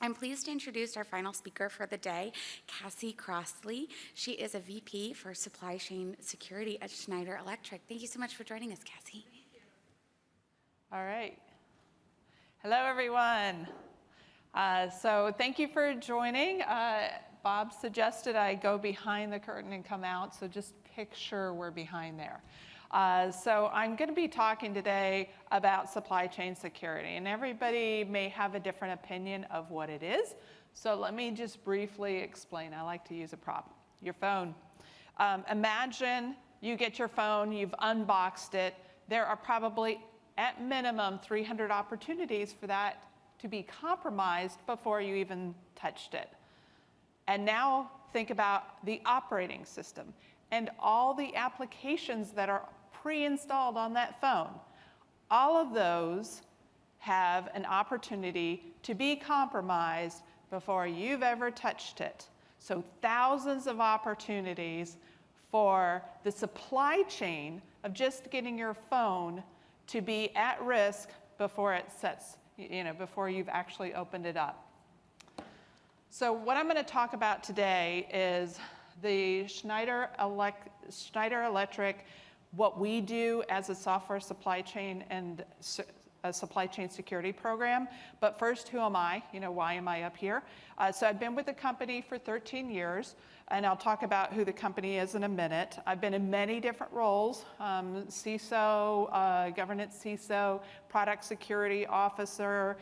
I'm pleased to introduce our final speaker for the day, Cassie Crossley. She is a VP for Supply Chain Security at Schneider Electric. Thank you so much for joining us, Cassie. Thank you. All right. Hello, everyone. So thank you for joining. Bob suggested I go behind the curtain and come out, so just picture we're behind there. So I'm going to be talking today about supply chain security, and everybody may have a different opinion of what it is. So let me just briefly explain. I like to use a prop, your phone. Imagine you get your phone, you've unboxed it. There are probably, at minimum, 300 opportunities for that to be compromised before you even touched it. And now think about the operating system and all the applications that are pre-installed on that phone. All of those have an opportunity to be compromised before you've ever touched it. So thousands of opportunities for the supply chain of just getting your phone to be at risk before it sets, before you've actually opened it up. So what I'm going to talk about today is the Schneider Electric, what we do as a software supply chain and a supply chain security program. But first, who am I? Why am I up here? So I've been with the company for 13 years, and I'll talk about who the company is in a minute. I've been in many different roles, CISO, governance CISO, product security officer,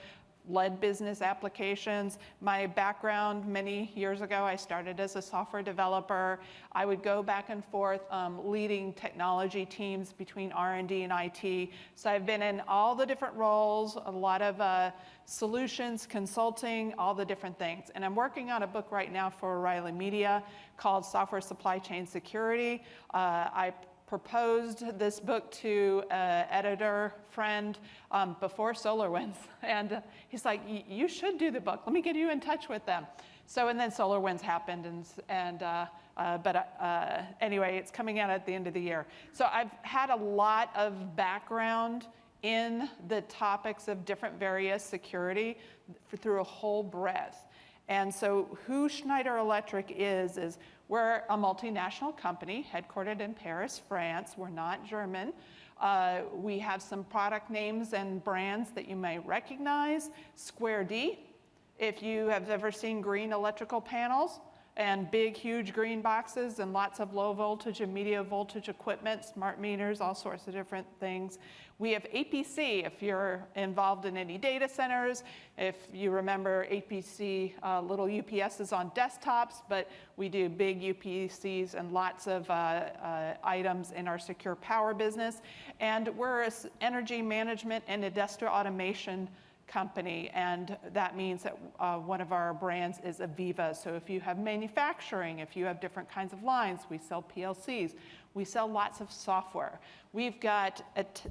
led business applications. My background, many years ago, I started as a software developer. I would go back and forth leading technology teams between R&D and IT. So I've been in all the different roles, a lot of solutions, consulting, all the different things. And I'm working on a book right now for O'Reilly Media called Software Supply Chain Security. I proposed this book to an editor friend before SolarWinds, and he's like, you should do the book. Let me get you in touch with them. So, and then SolarWinds happened, anyway, it's coming out at the end of the year. So I've had a lot of background in the topics of different various security through a whole breadth. And so who Schneider Electric is we're a multinational company headquartered in Paris, France. We're not German. We have some product names and brands that you may recognize. Square D, if you have ever seen green electrical panels and big, huge green boxes and lots of low voltage and medium voltage equipment, smart meters, all sorts of different things. We have APC, if you're involved in any data centers. If you remember APC, little UPSs on desktops, but we do big UPCs and lots of items in our secure power business. And we're an energy management and industrial automation company, and that means that one of our brands is Aviva. So if you have manufacturing, if you have different kinds of lines, we sell PLCs. We sell lots of software. We've got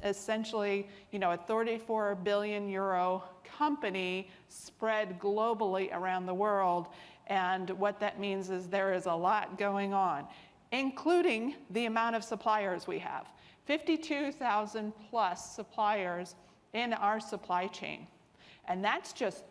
essentially, a 34 billion euro company spread globally around the world, and what that means is there is a lot going on, including the amount of suppliers we have. 52,000 plus suppliers in our supply chain. And that's just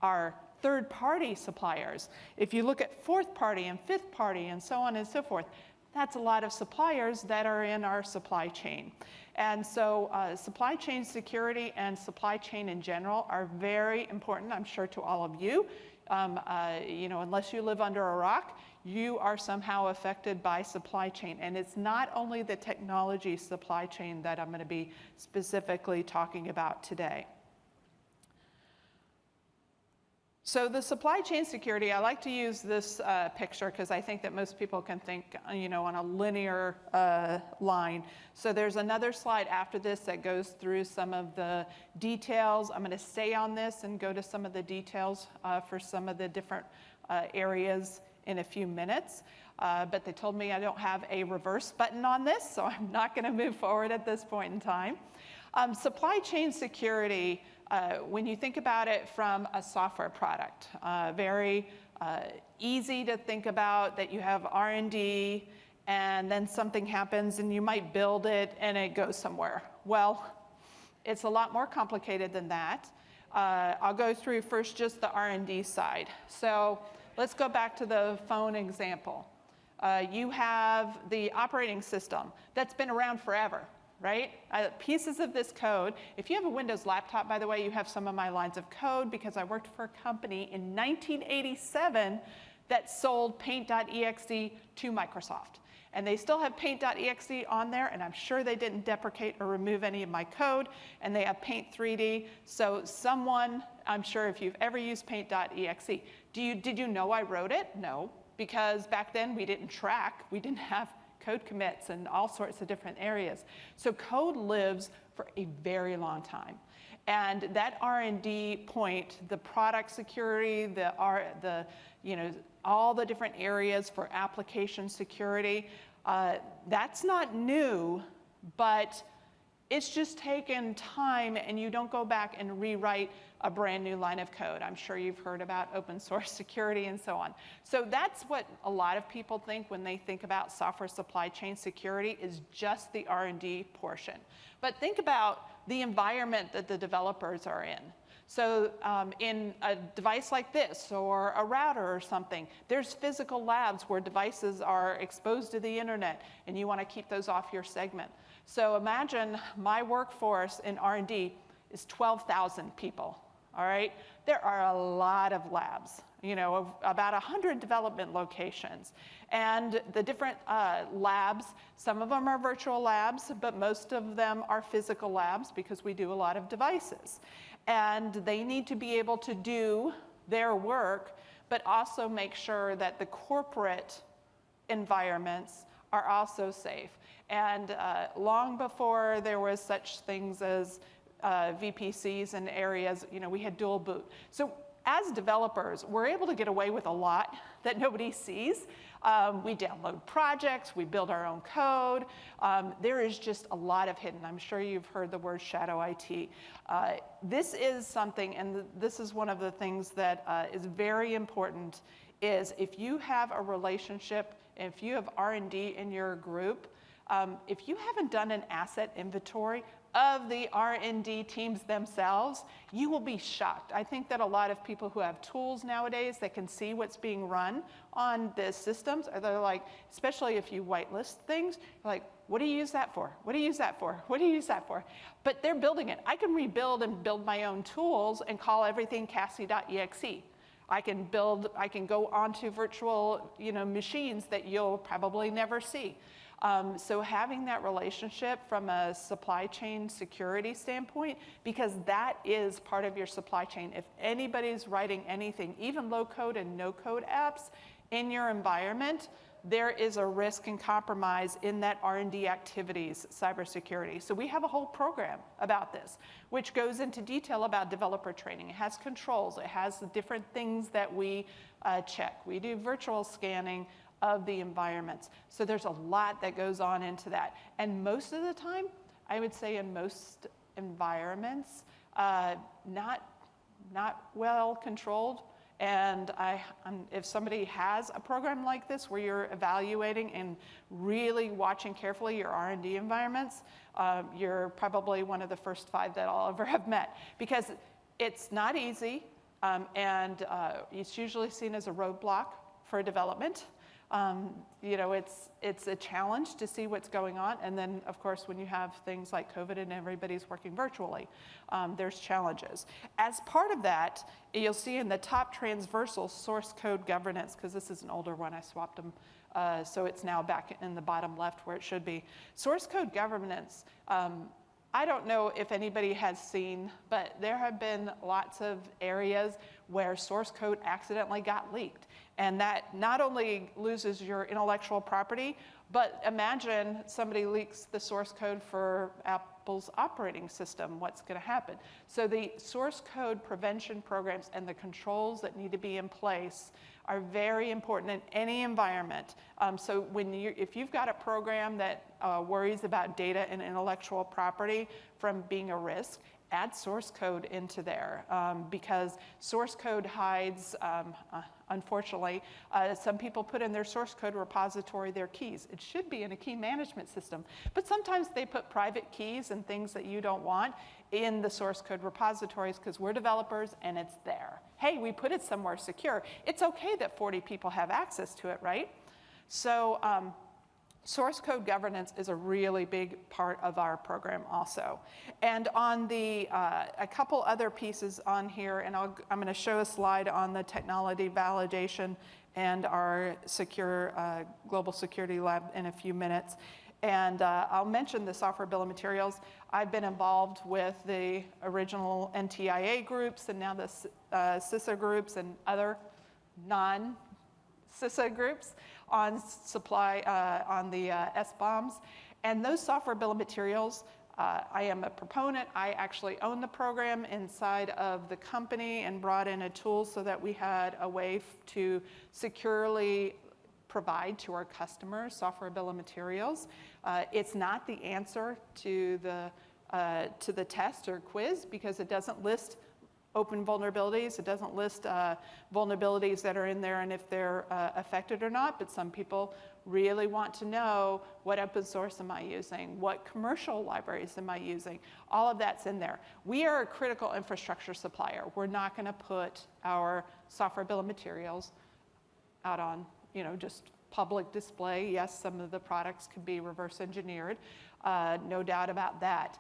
our third-party suppliers. If you look at fourth party and fifth party and so on and so forth, that's a lot of suppliers that are in our supply chain. And so supply chain security and supply chain in general are very important, I'm sure, to all of you. Unless you live under a rock, you are somehow affected by supply chain. And it's not only the technology supply chain that I'm going to be specifically talking about today. So the supply chain security, I like to use this picture because I think that most people can think, on a linear line. So there's another slide after this that goes through some of the details. I'm going to stay on this and go to some of the details for some of the different areas in a few minutes. But they told me I don't have a reverse button on this, so I'm not going to move forward at this point in time. Supply chain security, when you think about it from a software product, very easy to think about that you have R&D and then something happens and you might build it and it goes somewhere. Well, it's a lot more complicated than that. I'll go through first just the R&D side. So let's go back to the phone example. You have the operating system that's been around forever, right? Pieces of this code. If you have a Windows laptop, by the way, you have some of my lines of code because I worked for a company in 1987 that sold paint.exe to Microsoft. And they still have paint.exe on there, and I'm sure they didn't deprecate or remove any of my code, and they have Paint 3D. So someone, I'm sure if you've ever used paint.exe, did you know I wrote it? No, because back then we didn't track, we didn't have code commits and all sorts of different areas. So code lives for a very long time. And that R&D point, the product security, all the different areas for application security, that's not new, but it's just taken time, and you don't go back and rewrite a brand new line of code. I'm sure you've heard about open source security and so on. So that's what a lot of people think when they think about software supply chain security, is just the R&D portion. But think about the environment that the developers are in. So in a device like this, or a router or something, there's physical labs where devices are exposed to the internet, and you want to keep those off your segment. So imagine my workforce in R&D is 12,000 people, all right? There are a lot of labs, about 100 development locations. And the different labs, some of them are virtual labs, but most of them are physical labs because we do a lot of devices. And they need to be able to do their work, but also make sure that the corporate environments are also safe. And long before there was such things as VPCs in areas, we had dual boot. So as developers, we're able to get away with a lot that nobody sees. We download projects, we build our own code. There is just a lot of hidden. I'm sure you've heard the word shadow IT. This is something, and this is one of the things that is very important, is if you have a relationship, if you have R&D in your group, if you haven't done an asset inventory of the R&D teams themselves, you will be shocked. I think that a lot of people who have tools nowadays that can see what's being run on the systems, they're like, especially if you whitelist things, you're like, what do you use that for? What do you use that for? What do you use that for? But they're building it. I can rebuild and build my own tools and call everything Cassie.exe. I can go onto virtual machines that you'll probably never see. So having that relationship from a supply chain security standpoint, because that is part of your supply chain. If anybody's writing anything, even low code and no code apps in your environment, there is a risk and compromise in that R&D activities, cybersecurity. So we have a whole program about this, which goes into detail about developer training. It has controls, it has the different things that we check. We do virtual scanning of the environments. So there's a lot that goes on into that. And most of the time, I would say in most environments, not well controlled. And if somebody has a program like this where you're evaluating and really watching carefully your R&D environments, you're probably one of the first 5 that I'll ever have met. Because it's not easy, and it's usually seen as a roadblock for development. It's a challenge to see what's going on. And then, of course, when you have things like COVID and everybody's working virtually, there's challenges. As part of that, you'll see in the top transversal source code governance, because this is an older one, I swapped them, so it's now back in the bottom left where it should be. Source code governance, I don't know if anybody has seen, but there have been lots of areas where source code accidentally got leaked. And that not only loses your intellectual property, but imagine somebody leaks the source code for Apple's operating system, what's going to happen? So the source code prevention programs and the controls that need to be in place are very important in any environment. So if you've got a program that worries about data and intellectual property from being a risk, add source code into there because source code hides, unfortunately, some people put in their source code repository their keys. It should be in a key management system, but sometimes they put private keys and things that you don't want in the source code repositories because we're developers and it's there. Hey, we put it somewhere secure. It's okay that 40 people have access to it, right? So source code governance is a really big part of our program also. And on the, a couple other pieces on here, and I'm going to show a slide on the technology validation and our secure global security lab in a few minutes. And I'll mention the software bill of materials. I've been involved with the original NTIA groups and now the CISA groups and other non-CISA groups on supply, on the SBOMs. And those software bill of materials, I am a proponent. I actually own the program inside of the company and brought in a tool so that we had a way to securely provide to our customers software bill of materials. It's not the answer to the test or quiz because it doesn't list open vulnerabilities. It doesn't list vulnerabilities that are in there and if they're affected or not, but some people really want to know what open source am I using, what commercial libraries am I using, all of that's in there. We are a critical infrastructure supplier. We're not going to put our software bill of materials out on, you know, just public display. Yes, some of the products can be reverse engineered. No doubt about that.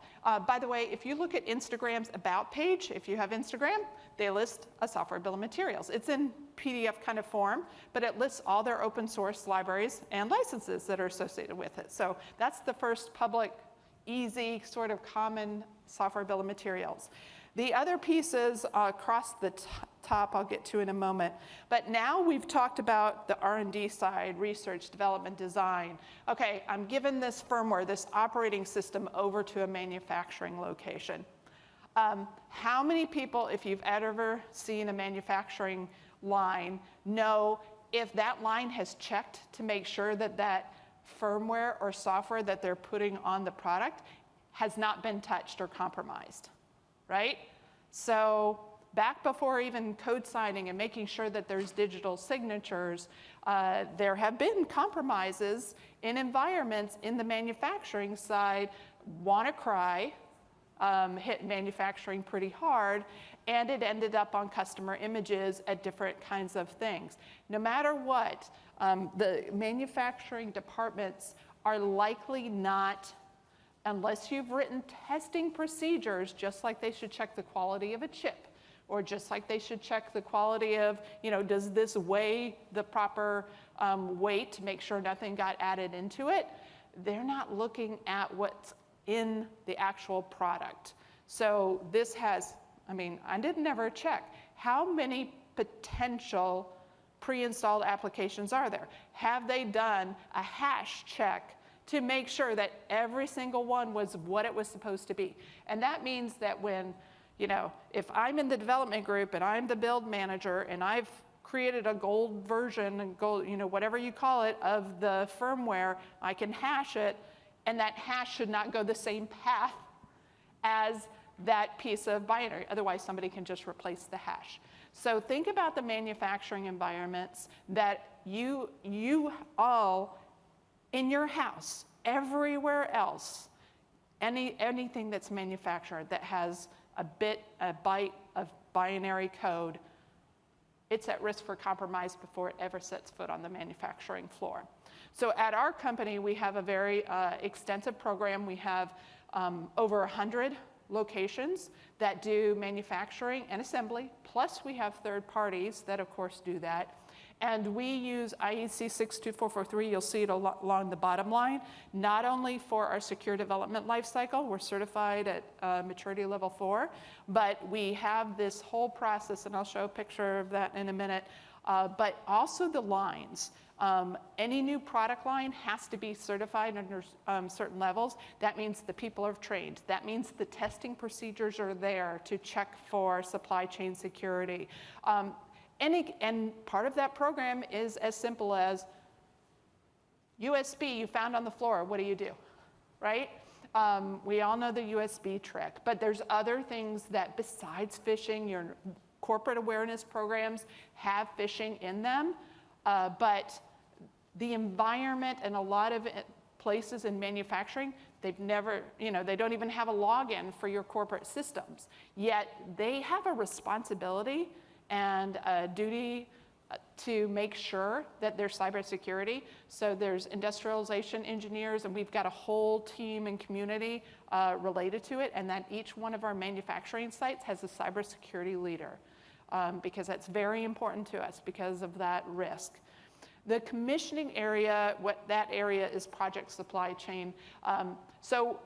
By the way, if you look at Instagram's About page, if you have Instagram, they list a software bill of materials. It's in PDF kind of form, but it lists all their open source libraries and licenses that are associated with it. So that's the first public, easy, sort of common software bill of materials. The other pieces across the top I'll get to in a moment. But now we've talked about the R&D side, research, development, design. Okay, I'm giving this firmware, this operating system over to a manufacturing location. How many people, if you've ever seen a manufacturing line, know if that line has checked to make sure that that firmware or software that they're putting on the product has not been touched or compromised? Right? So back before even code signing and making sure that there's digital signatures, there have been compromises in environments in the manufacturing side. WannaCry hit manufacturing pretty hard, and it ended up on customer images at different kinds of things. No matter what, the manufacturing departments are likely not, unless you've written testing procedures, just like they should check the quality of a chip, or just like they should check the quality of, you know, does this weigh the proper weight to make sure nothing got added into it? They're not looking at what's in the actual product. So this has, I mean, I didn't ever check. How many potential pre-installed applications are there? Have they done a hash check to make sure that every single one was what it was supposed to be? And that means that when, you know, if I'm in the development group and I'm the build manager and I've created a gold version, and gold, you know, whatever you call it, of the firmware, I can hash it, and that hash should not go the same path as that piece of binary. Otherwise, somebody can just replace the hash. So think about the manufacturing environments that you all, in your house, everywhere else, anything that's manufactured that has a byte of binary code, it's at risk for compromise before it ever sets foot on the manufacturing floor. So at our company, we have a very extensive program. We have over 100 locations that do manufacturing and assembly, plus we have third parties that, of course, do that. And we use IEC 62443, you'll see it along the bottom line, not only for our secure development lifecycle, we're certified at maturity level 4, but we have this whole process, and I'll show a picture of that in a minute, but also the lines. Any new product line has to be certified under certain levels. That means the people are trained. That means the testing procedures are there to check for supply chain security. And part of that program is as simple as USB you found on the floor, what do you do, right? We all know the USB trick, but there's other things that besides phishing, your corporate awareness programs have phishing in them, but the environment and a lot of places in manufacturing, they've never, they don't even have a login for your corporate systems. Yet they have a responsibility and a duty to make sure that there's cybersecurity. So there's industrialization engineers, and we've got a whole team and community related to it, and that each one of our manufacturing sites has a cybersecurity leader because that's very important to us because of that risk. The commissioning area, what that area is project supply chain. So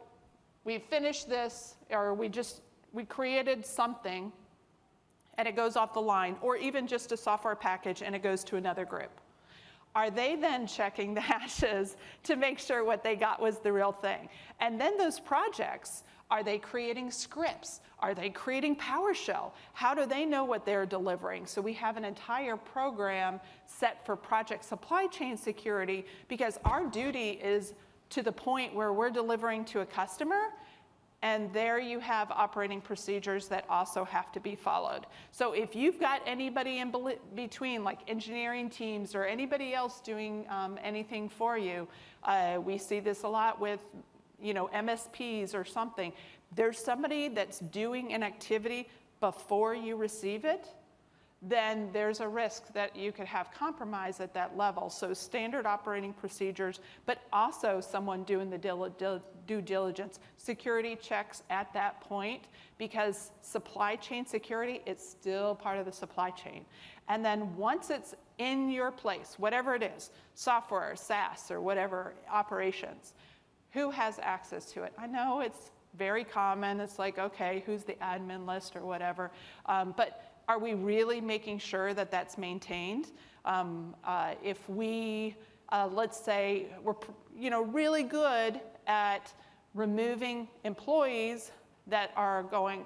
we finished this, or we created something and it goes off the line, or even just a software package and it goes to another group. Are they then checking the hashes to make sure what they got was the real thing? And then those projects, are they creating scripts? Are they creating PowerShell? How do they know what they're delivering? So we have an entire program set for project supply chain security because our duty is to the point where we're delivering to a customer, and there you have operating procedures that also have to be followed. So if you've got anybody in between, like engineering teams or anybody else doing anything for you, we see this a lot with MSPs or something. There's somebody that's doing an activity before you receive it, then there's a risk that you could have compromise at that level. So standard operating procedures, but also someone doing the due diligence, security checks at that point, because supply chain security, it's still part of the supply chain. And then once it's in your place, whatever it is, software, SaaS, or whatever, operations, who has access to it? I know it's very common. It's like, okay, who's the admin list or whatever, but are we really making sure that that's maintained? If we, let's say, we're really good at removing employees that are going,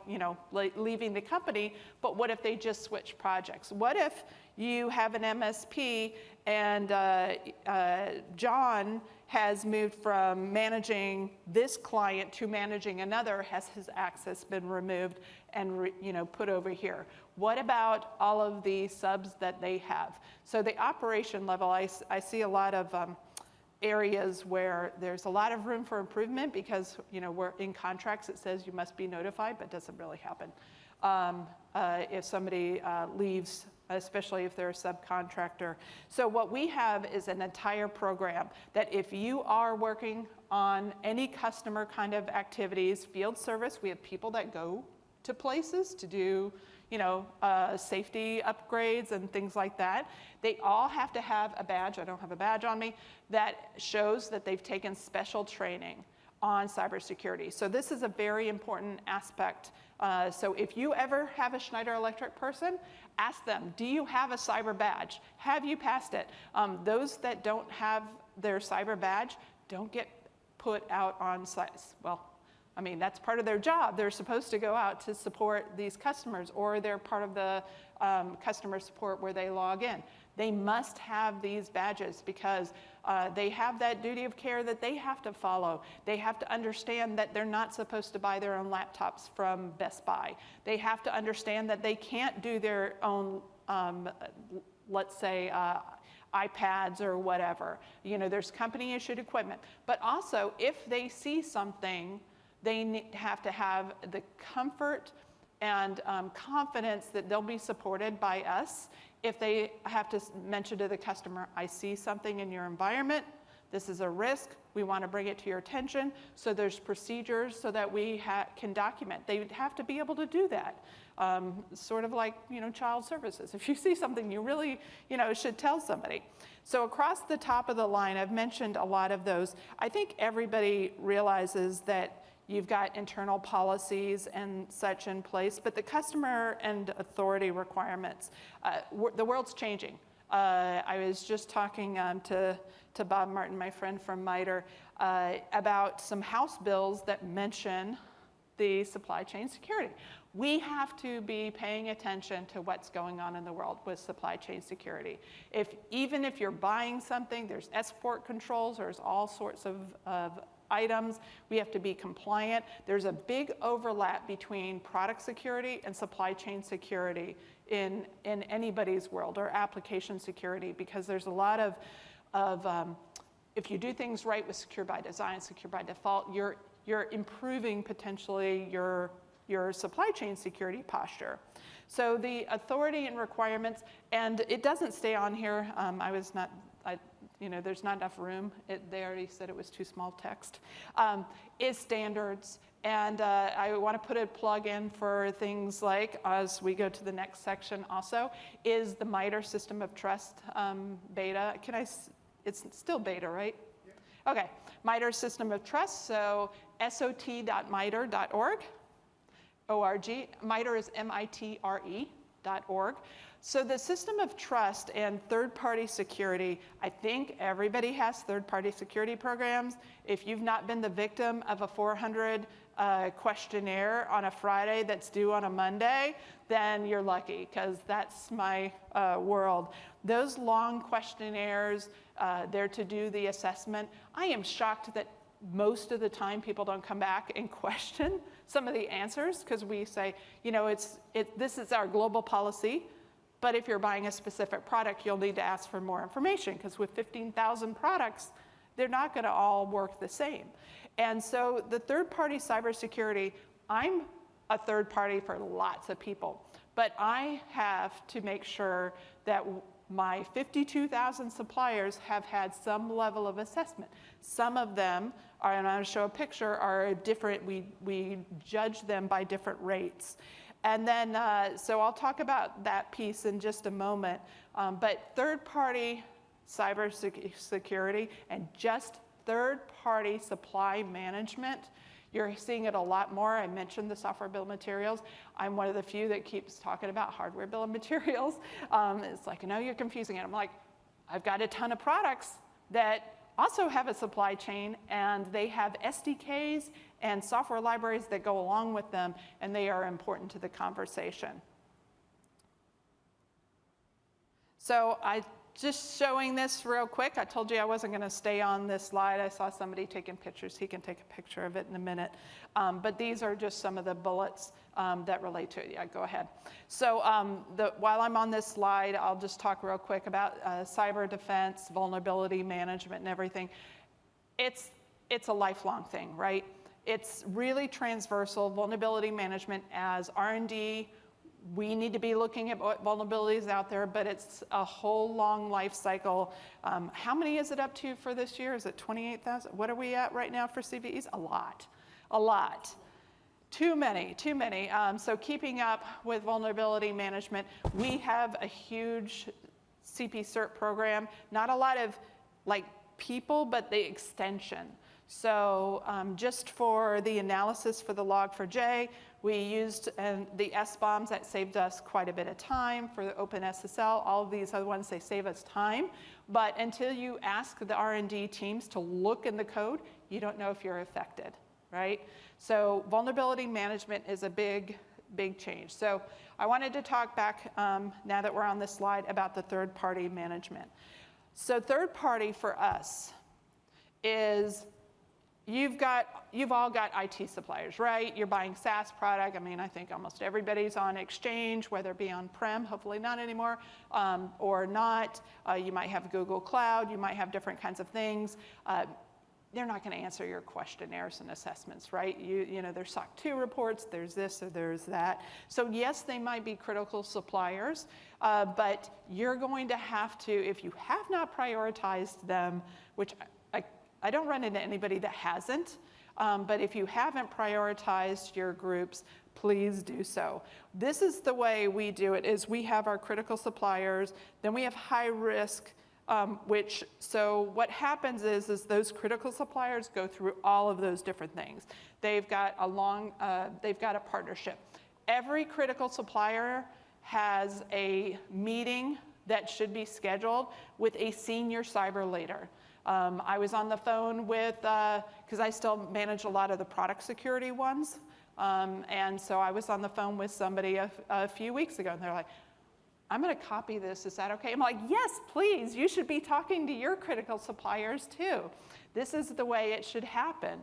leaving the company, but what if they just switch projects? What if you have an MSP and John has moved from managing this client to managing another? Has his access been removed and put over here? What about all of the subs that they have? So the operation level, I see a lot of areas where there's a lot of room for improvement because we're in contracts, it says you must be notified, but it doesn't really happen. If somebody leaves, especially if they're a subcontractor. So what we have is an entire program that if you are working on any customer kind of activities, field service, we have people that go to places to do safety upgrades and things like that. They all have to have a badge, I don't have a badge on me, that shows that they've taken special training on cybersecurity. So this is a very important aspect. So if you ever have a Schneider Electric person, ask them, do you have a cyber badge? Have you passed it? Those that don't have their cyber badge don't get put out on sites. Well, I mean, that's part of their job. They're supposed to go out to support these customers, or they're part of the customer support where they log in. They must have these badges because they have that duty of care that they have to follow. They have to understand that they're not supposed to buy their own laptops from Best Buy. They have to understand that they can't do their own, let's say, iPads or whatever. There's company issued equipment. But also, if they see something, they have to have the comfort and confidence that they'll be supported by us. If they have to mention to the customer, I see something in your environment, this is a risk, we want to bring it to your attention. So there's procedures so that we can document. They have to be able to do that. Sort of like, child services. If you see something, you really, should tell somebody. So across the top of the line, I've mentioned a lot of those. I think everybody realizes that you've got internal policies and such in place, but the customer and authority requirements, the world's changing. I was just talking to Bob Martin, my friend from MITRE, about some House bills that mention the supply chain security. We have to be paying attention to what's going on in the world with supply chain security. Even if you're buying something, there's export controls, there's all sorts of items. We have to be compliant. There's a big overlap between product security and supply chain security in anybody's world, or application security, because there's a lot of if you do things right with secure by design, secure by default, you're improving potentially your supply chain security posture. So the authority and requirements, and it doesn't stay on here. There's not enough room. They already said it was too small text. Is standards. And I want to put a plug in for things like, as we go to the next section also, is the MITRE System of Trust beta. It's still beta, right? Yeah. Okay, MITRE System of Trust, so sot.mitre.org. O-R-G. MITRE is MITRE.org. So the system of trust and third-party security, I think everybody has third-party security programs. If you've not been the victim of a 400 questionnaire on a Friday that's due on a Monday, then you're lucky, because that's my world. Those long questionnaires, they're to do the assessment. I am shocked that most of the time people don't come back and question some of the answers, because we say, this is our global policy, but if you're buying a specific product, you'll need to ask for more information, because with 15,000 products, they're not going to all work the same. And so the third-party cybersecurity, I'm a third party for lots of people, but I have to make sure that my 52,000 suppliers have had some level of assessment. Some of them are, and I'm going to show a picture, are different. We judge them by different rates. And then, so I'll talk about that piece in just a moment. But third-party cybersecurity and just third-party supply management, you're seeing it a lot more. I mentioned the software bill of materials. I'm one of the few that keeps talking about hardware bill of materials. It's like, no, you're confusing it. I'm like, I've got a ton of products that also have a supply chain, and they have SDKs and software libraries that go along with them, and they are important to the conversation. So just showing this real quick. I told you I wasn't going to stay on this slide. I saw somebody taking pictures. He can take a picture of it in a minute. But these are just some of the bullets that relate to it. Yeah, go ahead. So while I'm on this slide, I'll just talk real quick about cyber defense, vulnerability management, and everything. It's a lifelong thing, right? It's really transversal. Vulnerability management as R&D, we need to be looking at what vulnerabilities out there, but it's a whole long life cycle. How many is it up to for this year? Is it 28,000? What are we at right now for CVEs? A lot. Too many. So keeping up with vulnerability management, we have a huge CP CERT program. Not a lot of people, but the extension. So just for the analysis for the log4j, we used the SBOMs. That saved us quite a bit of time. For the OpenSSL, all of these other ones, they save us time. But until you ask the R&D teams to look in the code, you don't know if you're affected, right? So vulnerability management is a big change. So I wanted to talk back, now that we're on this slide, about the third-party management. So third-party for us is, you've all got IT suppliers, right? You're buying SaaS product. I mean, I think almost everybody's on Exchange, whether it be on-prem, hopefully not anymore, or not. You might have Google Cloud. You might have different kinds of things. They're not going to answer your questionnaires and assessments, right? There's SOC 2 reports. There's this or there's that. So yes, they might be critical suppliers, but you're going to have to, if you have not prioritized them, which I don't run into anybody that hasn't, but if you haven't prioritized your groups, please do so. This is the way we do it, is we have our critical suppliers, then we have high risk, so what happens is those critical suppliers go through all of those different things. They've got a partnership. Every critical supplier has a meeting that should be scheduled with a senior cyber leader. I was on the phone with, because I still manage a lot of the product security ones, and so I was on the phone with somebody a few weeks ago, and they're like, I'm going to copy this. Is that okay? I'm like, yes, please. You should be talking to your critical suppliers too. This is the way it should happen.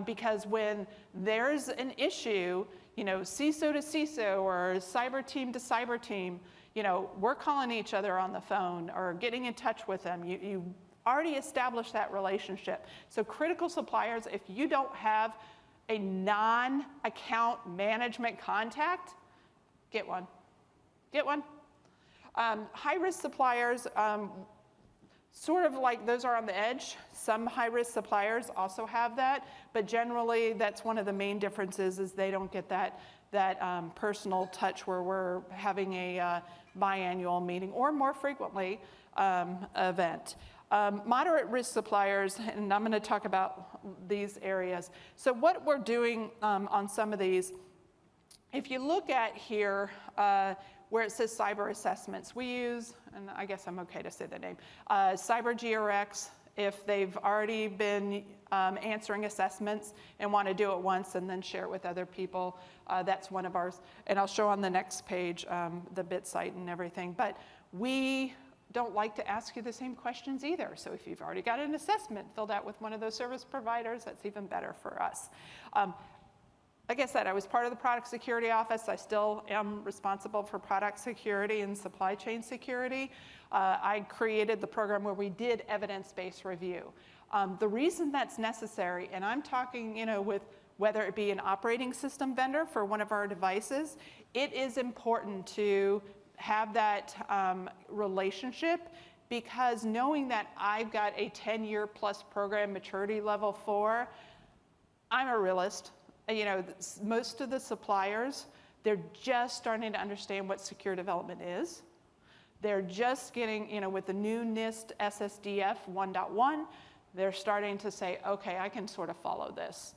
Because when there's an issue, you know, CISO to CISO or cyber team to cyber team, you know, we're calling each other on the phone or getting in touch with them. You already established that relationship. So critical suppliers, if you don't have a non-account management contact, get one. Get one. High-risk suppliers, sort of like those are on the edge. Some high-risk suppliers also have that, but generally that's one of the main differences is they don't get that personal touch where we're having a biannual meeting or more frequently event. Moderate risk suppliers, and I'm going to talk about these areas. So what we're doing on some of these, if you look at here, where it says cyber assessments, we use, and I guess I'm okay to say the name, Cyber GRX, if they've already been answering assessments and want to do it once and then share it with other people, that's one of ours. And I'll show on the next page the bit site and everything. But we don't like to ask you the same questions either. So if you've already got an assessment filled out with one of those service providers, that's even better for us. Like I said, I was part of the product security office. I still am responsible for product security and supply chain security. I created the program where we did evidence-based review. The reason that's necessary, and I'm talking, you know, with whether it be an operating system vendor for one of our devices, it is important to have that relationship, because knowing that I've got a 10-year plus program maturity level 4, I'm a realist. You know, most of the suppliers, they're just starting to understand what secure development is. They're just getting, you know, with the new NIST SSDF 1.1, they're starting to say, okay, I can sort of follow this.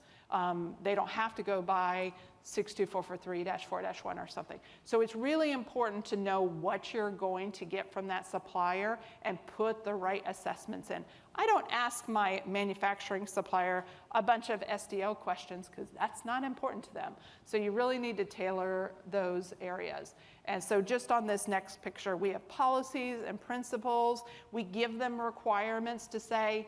They don't have to go by 62443-4-1 or something. So it's really important to know what you're going to get from that supplier and put the right assessments in. I don't ask my manufacturing supplier a bunch of SDL questions because that's not important to them. So you really need to tailor those areas. And so just on this next picture, we have policies and principles. We give them requirements to say,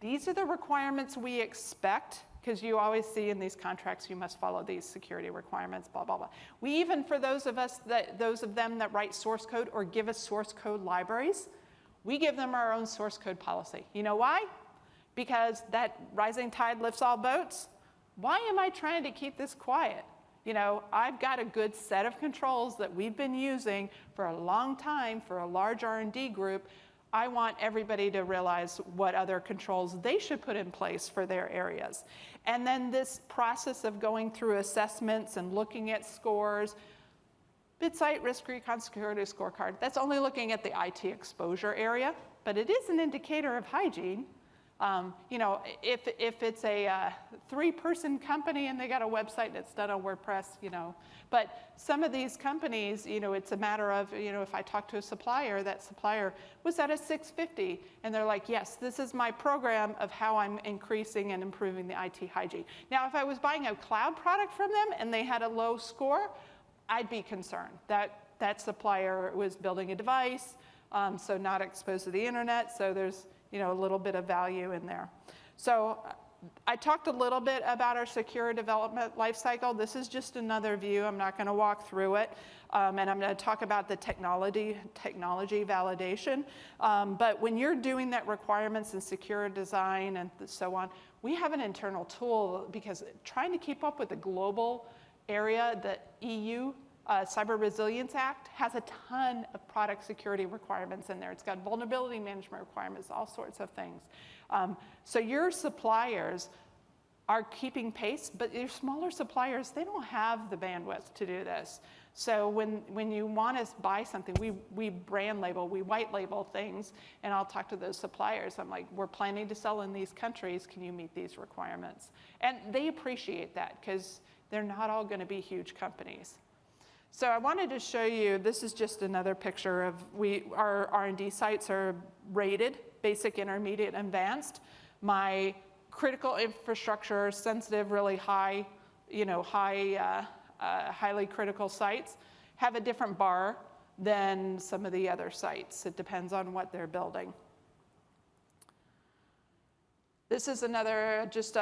these are the requirements we expect, because you always see in these contracts, you must follow these security requirements, blah, blah, blah. We even, for those of them that write source code or give us source code libraries, we give them our own source code policy. You know why? Because that rising tide lifts all boats. Why am I trying to keep this quiet? You know, I've got a good set of controls that we've been using for a long time for a large R&D group. I want everybody to realize what other controls they should put in place for their areas. And then this process of going through assessments and looking at scores, BitSite Risk Recon Security Scorecard, that's only looking at the IT exposure area, but it is an indicator of hygiene. You know, if it's a 3-person company and they got a website that's done on WordPress, you know, but some of these companies, you know, it's a matter of, you know, if I talk to a supplier, that supplier was at a 650, and they're like, yes, this is my program of how I'm increasing and improving the IT hygiene. Now, if I was buying a cloud product from them and they had a low score, I'd be concerned that that supplier was building a device, so not exposed to the internet, so there's, you know, a little bit of value in there. So I talked a little bit about our secure development lifecycle. This is just another view. I'm not going to walk through it. And I'm going to talk about the technology validation. But when you're doing that requirements and secure design and so on, we have an internal tool, because trying to keep up with the global area, the EU Cyber Resilience Act has a ton of product security requirements in there. It's got vulnerability management requirements, all sorts of things. So your suppliers are keeping pace, but your smaller suppliers, they don't have the bandwidth to do this. So when you want to buy something, we brand label, we white label things, and I'll talk to those suppliers. I'm like, we're planning to sell in these countries. Can you meet these requirements? And they appreciate that, because they're not all going to be huge companies. So I wanted to show you, this is just another picture of our R&D sites are rated, basic, intermediate, and advanced. My critical infrastructure, sensitive, really high, you know, highly critical sites have a different bar. than some of the other sites. It depends on what they're building. This is another, just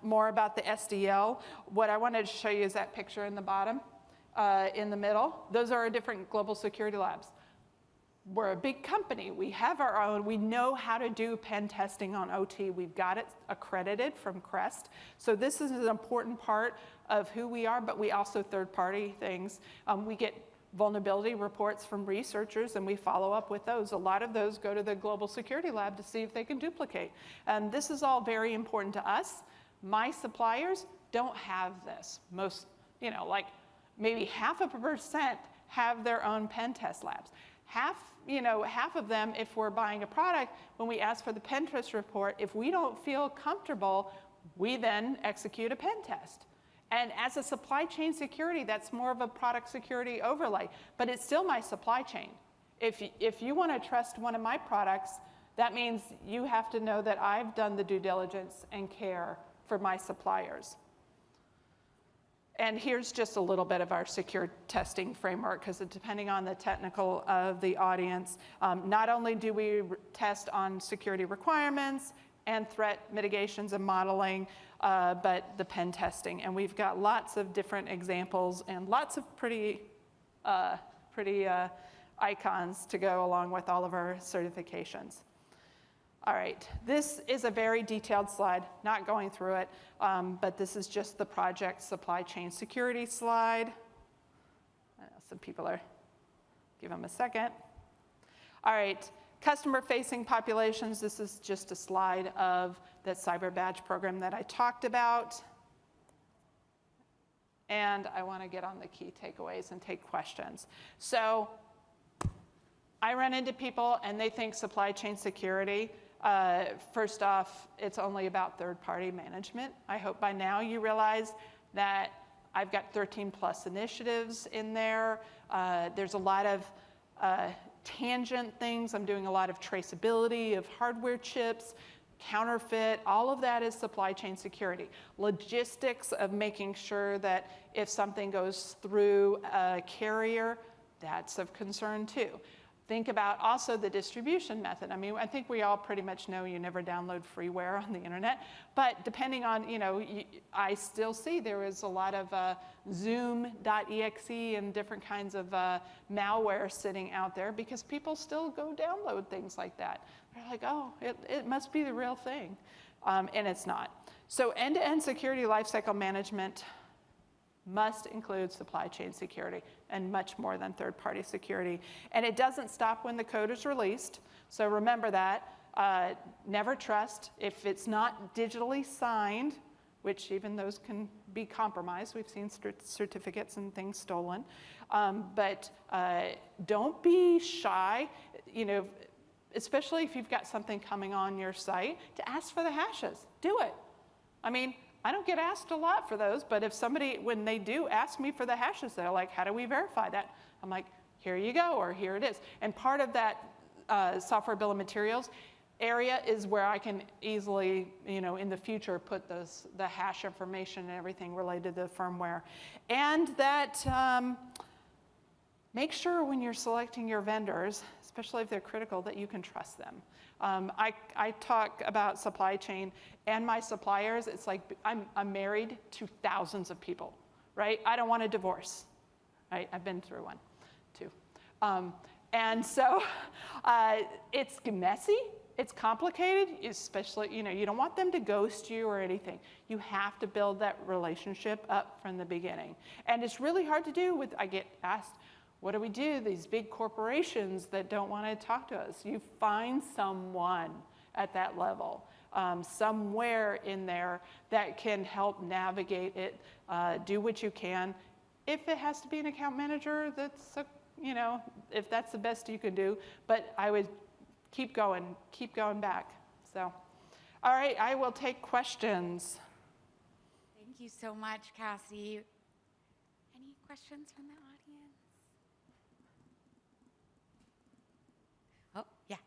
more about the SDL. What I wanted to show you is that picture in the bottom, in the middle. Those are our different global security labs. We're a big company. We have our own. We know how to do pen testing on OT. We've got it accredited from CREST. So this is an important part of who we are, but we also third-party things. We get vulnerability reports from researchers, and we follow up with those. A lot of those go to the Global Security Lab to see if they can duplicate. And this is all very important to us. My suppliers don't have this. Most, like maybe 0.5% have their own pen test labs. Half of them, if we're buying a product, when we ask for the pen test report, if we don't feel comfortable, we then execute a pen test. And as a supply chain security, that's more of a product security overlay, but it's still my supply chain. If you want to trust one of my products, that means you have to know that I've done the due diligence and care for my suppliers. And here's just a little bit of our secure testing framework, because depending on the technical of the audience, not only do we test on security requirements and threat mitigations and modeling, but the pen testing. And we've got lots of different examples and lots of pretty icons to go along with all of our certifications. All right, this is a very detailed slide, not going through it, but this is just the project supply chain security slide. I know some people are, give them a second. All right, customer-facing populations, this is just a slide of that cyber badge program that I talked about. And I want to get on the key takeaways and take questions. So I run into people and they think supply chain security, first off, it's only about third-party management. I hope by now you realize that I've got 13 plus initiatives in there. There's a lot of tangent things. I'm doing a lot of traceability of hardware chips, counterfeit, all of that is supply chain security. Logistics of making sure that if something goes through a carrier, that's of concern too. Think about also the distribution method. I mean, I think we all pretty much know you never download freeware on the internet, but depending on, I still see there is a lot of Zoom.exe and different kinds of malware sitting out there because people still go download things like that. They're like, oh, it must be the real thing, and it's not. So end-to-end security lifecycle management must include supply chain security and much more than third-party security. And it doesn't stop when the code is released. So remember that. Never trust. If it's not digitally signed, which even those can be compromised. We've seen certificates and things stolen. But don't be shy, especially if you've got something coming on your site, to ask for the hashes. Do it. I mean, I don't get asked a lot for those, but if somebody, when they do ask me for the hashes, they're like, how do we verify that? I'm like, here you go, or here it is. And part of that software bill of materials area is where I can easily, in the future, put the hash information and everything related to the firmware. And that, make sure when you're selecting your vendors, especially if they're critical, that you can trust them. I talk about supply chain and my suppliers. It's like I'm married to thousands of people, right? I don't want a divorce, right? I've been through one, too. And so it's messy. It's complicated, especially, you don't want them to ghost you or anything. You have to build that relationship up from the beginning. And it's really hard to do I get asked, what do we do? These big corporations that don't want to talk to us. You find someone at that level, somewhere in there that can help navigate it, do what you can. If it has to be an account manager, that's, if that's the best you can do. But I would keep going back. So, all right, I will take questions. Thank you so much, Cassie. Any questions from the audience? Oh, yeah.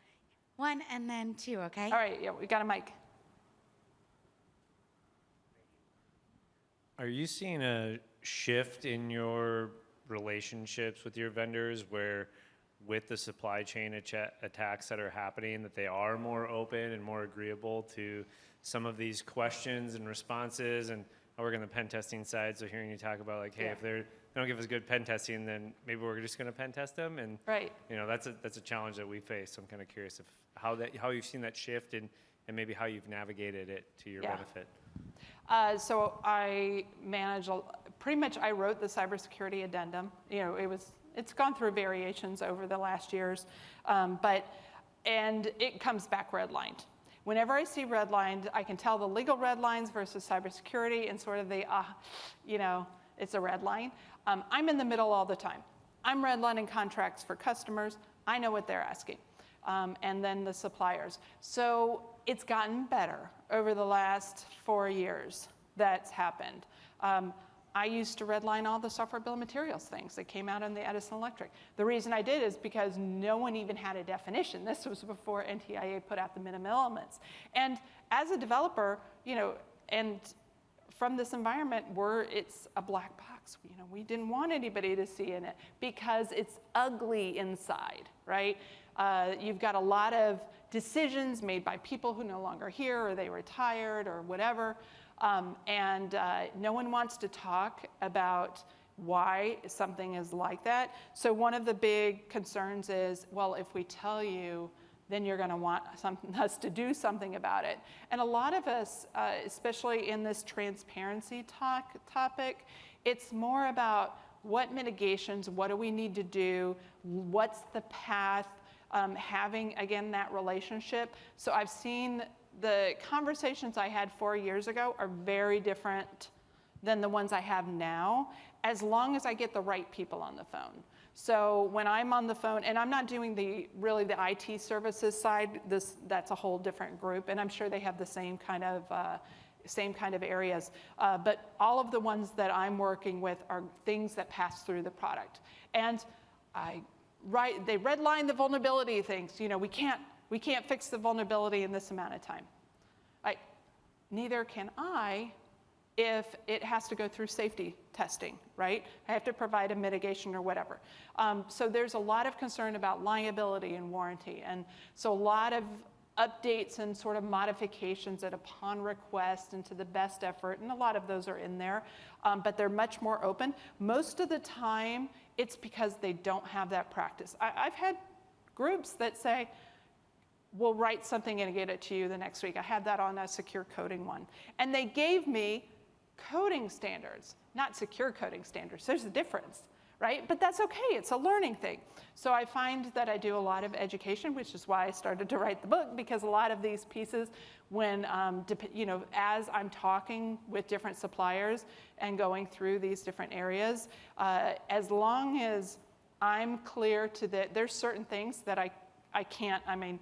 One and then two, okay? All right, yeah, we got a mic. Are you seeing a shift in your relationships with your vendors where with the supply chain attacks that are happening, that they are more open and more agreeable to some of these questions and responses? And I work on the pen testing side, so hearing you talk about like, hey, if they don't give us good pen testing, then maybe we're just going to pen test them. And you know, that's a challenge that we face. So I'm kind of curious of how you've seen that shift and maybe how you've navigated it to your benefit. So I manage, pretty much I wrote the cybersecurity addendum. You know, it's gone through variations over the last years, and it comes back redlined. Whenever I see redlined, I can tell the legal red lines versus cybersecurity and sort of the, you know, it's a red line. I'm in the middle all the time. I'm redlining contracts for customers. I know what they're asking. And then the suppliers. So it's gotten better over the last 4 years that's happened. I used to redline all the software bill of materials things that came out in the Edison Electric. The reason I did is because no one even had a definition. This was before NTIA put out the minimum elements. And as a developer, you know, and from this environment where it's a black box, you know, we didn't want anybody to see in it because it's ugly inside, right? You've got a lot of decisions made by people who no longer here, or they retired, or whatever. No one wants to talk about why something is like that. So one of the big concerns is, well, if we tell you, then you're going to want us to do something about it. And a lot of us, especially in this transparency topic, it's more about what mitigations, what do we need to do, what's the path, having, again, that relationship. So I've seen the conversations I had 4 years ago are very different than the ones I have now, as long as I get the right people on the phone. So when I'm on the phone, and I'm not doing really the IT services side, that's a whole different group, and I'm sure they have the same kind of areas. But all of the ones that I'm working with are things that pass through the product. And they redline the vulnerability things. You know, we can't fix the vulnerability in this amount of time. Neither can I if it has to go through safety testing, right? I have to provide a mitigation or whatever. So there's a lot of concern about liability and warranty. And so a lot of updates and sort of modifications that upon request and to the best effort, and a lot of those are in there, but they're much more open. Most of the time, it's because they don't have that practice. I've had groups that say, we'll write something and get it to you the next week. I had that on a secure coding one. And they gave me coding standards, not secure coding standards. There's a difference, right? But that's okay, it's a learning thing. So I find that I do a lot of education, which is why I started to write the book, because a lot of these pieces, when, you know, as I'm talking with different suppliers and going through these different areas, as long as I'm clear to that, there's certain things that I can't, I mean,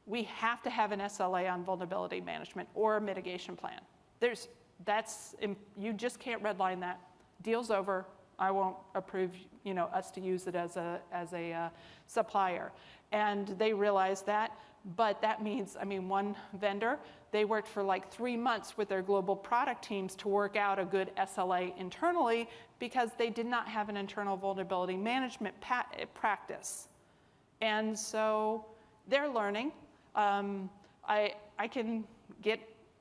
we have to have an SLA on vulnerability management or a mitigation plan. You just can't redline that. Deal's over. I won't approve, you know, us to use it as a supplier. And they realize that, but that means, I mean, one vendor, they worked for like 3 months with their global product teams to work out a good SLA internally because they did not have an internal vulnerability management practice. And so they're learning. I can get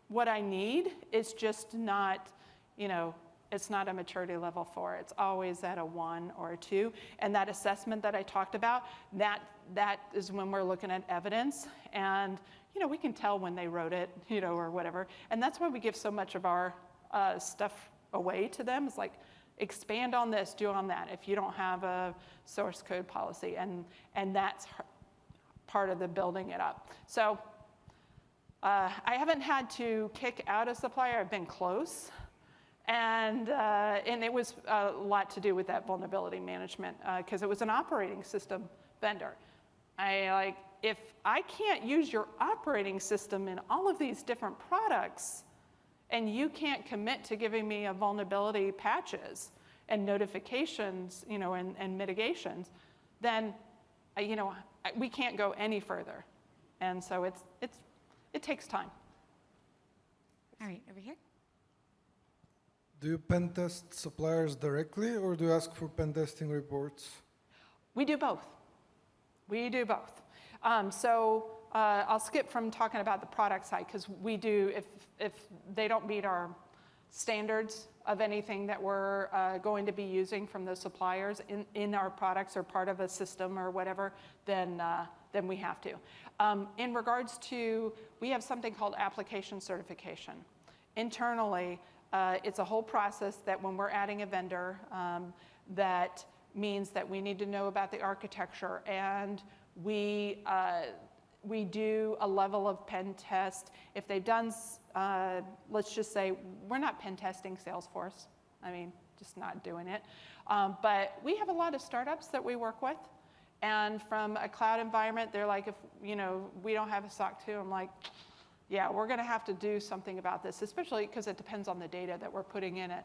what I need. It's just not, you know, it's not a maturity level 4. It's always at a 1 or a 2. And that assessment that I talked about, that is when we're looking at evidence. And, you know, we can tell when they wrote it, you know, or whatever. And that's why we give so much of our stuff away to them. It's like, expand on this, do on that, if you don't have a source code policy. And that's part of the building it up. So I haven't had to kick out a supplier. I've been close. And it was a lot to do with that vulnerability management because it was an operating system vendor. If I can't use your operating system in all of these different products and you can't commit to giving me a vulnerability patches and notifications, you know, and mitigations, then, you know, we can't go any further. And so it takes time. All right, over here. Do you pen test suppliers directly, or do you ask for pen testing reports? We do both. We do both. I'll skip from talking about the product side, because we do, if they don't meet our standards of anything that we're going to be using from the suppliers in our products or part of a system or whatever, then we have to. In regards to, we have something called application certification. Internally, it's a whole process that when we're adding a vendor, that means that we need to know about the architecture, and we do a level of pen test. If they've done, let's just say, we're not pen testing Salesforce. I mean, just not doing it. But we have a lot of startups that we work with. And from a cloud environment, they're like, if we don't have a SOC 2, I'm like, yeah, we're going to have to do something about this, especially because it depends on the data that we're putting in it.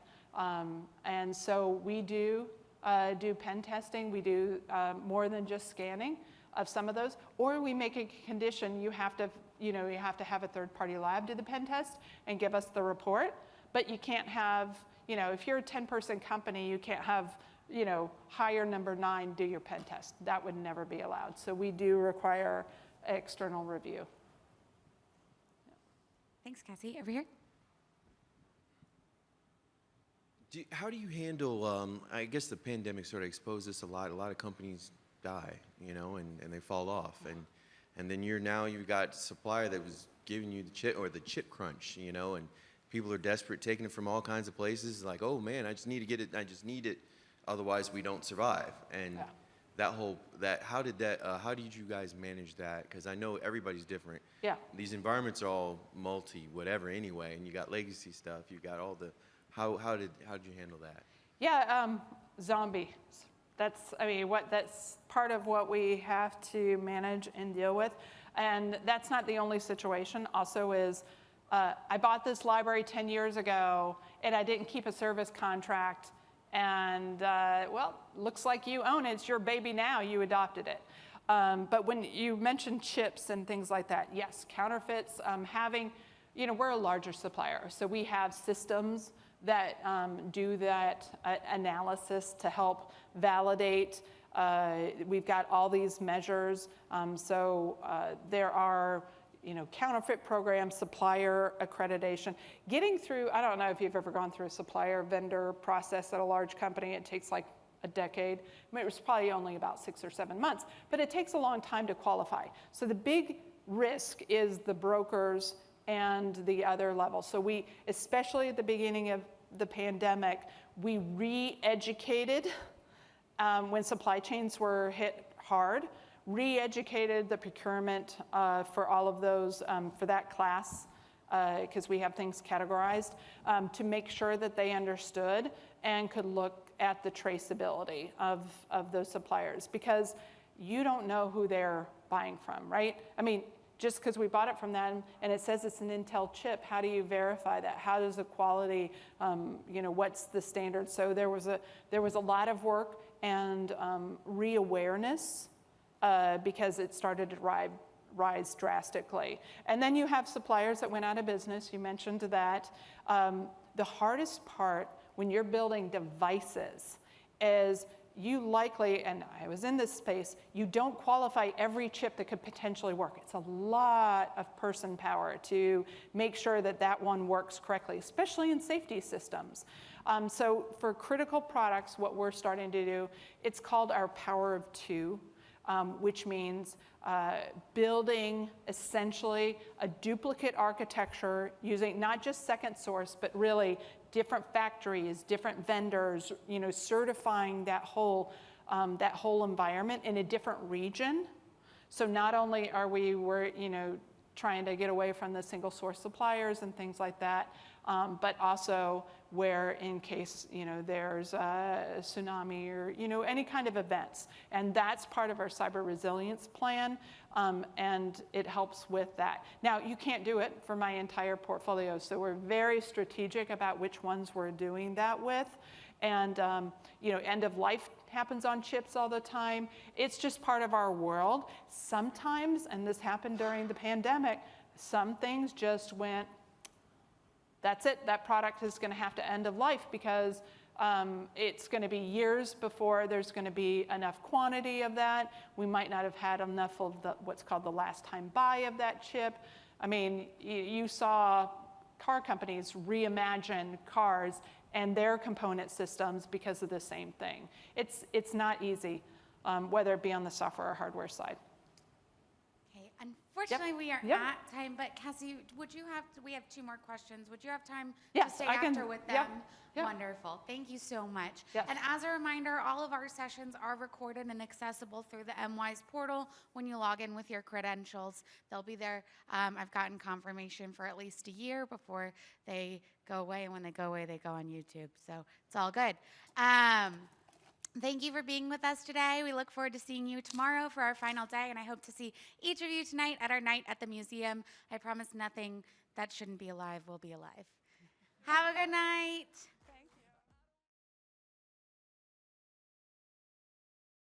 And so we do pen testing. We do more than just scanning of some of those, or we make a condition you have to have a third-party lab do the pen test and give us the report. But you can't have, if you're a 10-person company, you can't have, hire number 9 do your pen test. That would never be allowed. So we do require external review. Thanks, Cassie. Over here. How do you handle, I guess the pandemic sort of exposed this a lot. A lot of companies die, and they fall off. And then you've got a supplier that was giving you the chip, or the chip crunch, and people are desperate, taking it from all kinds of places, like, oh man, I just need to get it, I just need it, otherwise we don't survive. And yeah. How did you guys manage that? Because I know everybody's different. Yeah. These environments are all whatever anyway, and you got legacy stuff, you got all the, how did you handle that? Yeah, zombie. That's part of what we have to manage and deal with. And that's not the only situation. Also is, I bought this library 10 years ago, and I didn't keep a service contract. And, well, looks like you own it. It's your baby now. You adopted it. But when you mentioned chips and things like that, yes, counterfeits, we're a larger supplier. So we have systems that do that analysis to help validate. We've got all these measures. There are counterfeit programs, supplier accreditation. Getting through, I don't know if you've ever gone through a supplier vendor process at a large company. It takes like a decade. I mean, it was probably only about 6 or 7 months, but it takes a long time to qualify. So the big risk is the brokers and the other levels. So we, especially at the beginning of the pandemic, we re-educated when supply chains were hit hard, re-educated the procurement for all of those, for that class, because we have things categorized, to make sure that they understood and could look at the traceability of those suppliers, because you don't know who they're buying from, right? I mean, just because we bought it from them and it says it's an Intel chip, how do you verify that? How does the quality, what's the standard? So there was a lot of work and re-awareness because it started to rise drastically. And then you have suppliers that went out of business. You mentioned that. The hardest part when you're building devices is you likely, and I was in this space, you don't qualify every chip that could potentially work. It's a lot of person power to make sure that that one works correctly, especially in safety systems. So for critical products, what we're starting to do, it's called our power of 2. Which means building essentially a duplicate architecture using not just second source, but really different factories, different vendors, certifying that whole environment in a different region. So not only are we're trying to get away from the single source suppliers and things like that, but also where in case there's a tsunami or any kind of events. And that's part of our cyber resilience plan, and it helps with that. Now, you can't do it for my entire portfolio, so we're very strategic about which ones we're doing that with. And end of life happens on chips all the time. It's just part of our world. Sometimes, and this happened during the pandemic, some things just went, that's it. That product is going to have to end of life because it's going to be years before there's going to be enough quantity of that. We might not have had enough of what's called the last time buy of that chip. I mean, you saw car companies reimagine cars and their component systems because of the same thing. It's not easy, whether it be on the software or hardware side. Okay, unfortunately, we are Yep. at time, but Cassie, we have 2 more questions. Would you have time to Yes, stay I can- after with yep, them? yep. Wonderful. Thank you so much. Yes. And as a reminder, all of our sessions are recorded and accessible through the MWise portal. When you log in with your credentials, they'll be there. I've gotten confirmation for at least a year before they go away, and when they go away, they go on YouTube. So it's all good. Thank you for being with us today. We look forward to seeing you tomorrow for our final day, and I hope to see each of you tonight at our night at the museum. I promise nothing that shouldn't be alive will be alive. Have a good night.